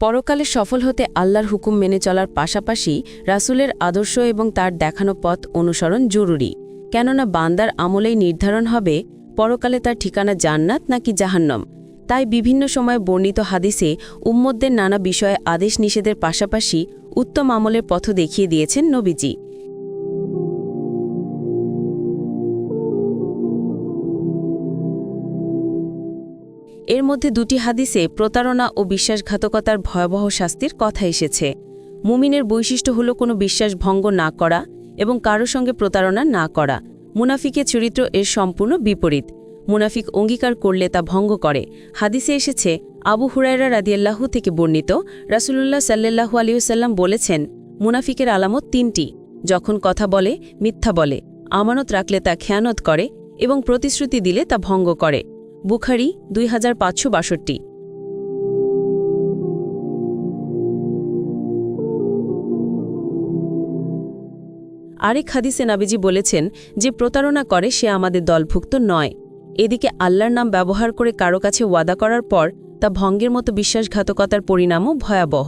পরকালে সফল হতে আল্লাহর হুকুম মেনে চলার পাশাপাশি রাসূলের আদর্শ এবং তার দেখানো পথ অনুসরণ জরুরি। কেননা বান্দার আমলেই নির্ধারণ হবে পরকালে তার ঠিকানা জান্নাত নাকি জাহান্নাম। তাই বিভিন্ন সময় বর্ণিত হাদিসে উম্মতদের নানা বিষয়ে আদেশ নিষেধের পাশাপাশি উত্তম আমলের পথ দেখিয়ে দিয়েছেন নবীজি। এর মধ্যে দুটি হাদিসে প্রতারণা ও বিশ্বাসঘাতকতার ভয়াবহ শাস্তির কথা এসেছে। মুমিনের বৈশিষ্ট্য হল কোনো বিশ্বাস ভঙ্গ না করা এবং কারো সঙ্গে প্রতারণা না করা। মুনাফিকের চরিত্র এর সম্পূর্ণ বিপরীত। মুনাফিক অঙ্গীকার করলে তা ভঙ্গ করে। হাদিসে এসেছে, আবু হুরায়রা রাদিয়াল্লাহু থেকে বর্ণিত, রাসূলুল্লাহ সাল্লাল্লাহু আলাইহি ওয়াসাল্লাম বলেছেন, মুনাফিকের আলামত তিনটি: যখন কথা বলে মিথ্যা বলে, আমানত রাখলে তা খেয়ানত করে এবং প্রতিশ্রুতি দিলে তা ভঙ্গ করে। বুখারী 2562। আরেক হাদিসে নবীজি বলেছেন, যে প্রতারণা করে সে আমাদের দলভুক্ত নয়। এদিকে আল্লাহর নাম ব্যবহার করে কারো কাছে ওয়াদা করার পর তা ভঙ্গের মতো বিশ্বাসঘাতকতার পরিণামও ভয়াবহ।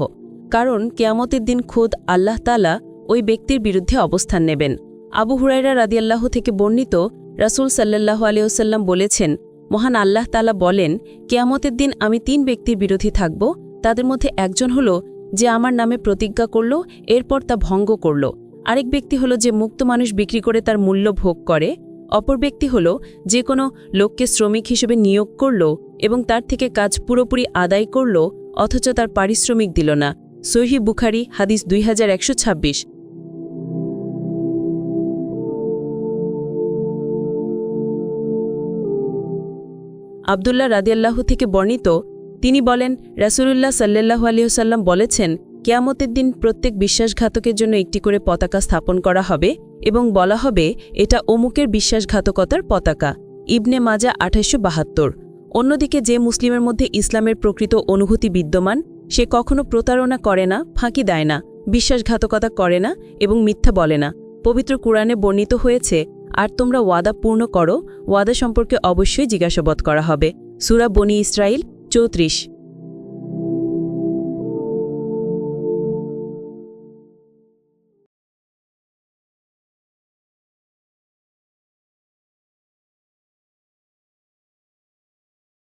কারণ কিয়ামতের দিন খোদ আল্লাহ তাআলা ওই ব্যক্তির বিরুদ্ধে অবস্থান নেবেন। আবু হুরায়রা রাদিয়াল্লাহু থেকে বর্ণিত, রাসূল সাল্লাল্লাহু আলাইহি ওয়াসাল্লাম বলেছেন, মহান আল্লাহ তাআলা বলেন, কিয়ামতের দিন আমি 3 ব্যক্তির বিরোধী থাকব। তাদের মধ্যে একজন হল যে আমার নামে প্রতিজ্ঞা করল, এরপর তা ভঙ্গ করল। আরেক ব্যক্তি হল যে মুক্ত মানুষ বিক্রি করে তার মূল্য ভোগ করে। অপর ব্যক্তি হল যে কোনো লোককে শ্রমিক হিসেবে নিয়োগ করল এবং তার থেকে কাজ পুরোপুরি আদায় করল অথচ তার পারিশ্রমিক দিল না। সহিহ বুখারী হাদিস 2126। আব্দুল্লাহ রাদিয়াল্লাহু থেকে বর্ণিত, তিনি বলেন, রাসূলুল্লাহ সাল্লাল্লাহু আলাইহি ওয়াসাল্লাম বলেছেন, কিয়ামতের দিন প্রত্যেক বিশ্বাসঘাতকের জন্য একটি করে পতাকা স্থাপন করা হবে এবং বলা হবে, এটা অমুকের বিশ্বাসঘাতকতার পতাকা। ইবনে মাজা 2872। অন্যদিকে যে মুসলিমের মধ্যে ইসলামের প্রকৃত অনুভূতি বিদ্যমান, সে কখনো প্রতারণা করে না, ফাঁকি দেয় না, বিশ্বাসঘাতকতা করে না এবং মিথ্যা বলে না। পবিত্র কুরআনে বর্ণিত হয়েছে, আর তোমরা ওয়াদা পূর্ণ করো, ওয়াদা সম্পর্কে অবশ্যই জিজ্ঞাসাবাদ করা হবে। সূরা বনী ইসরাঈল 34।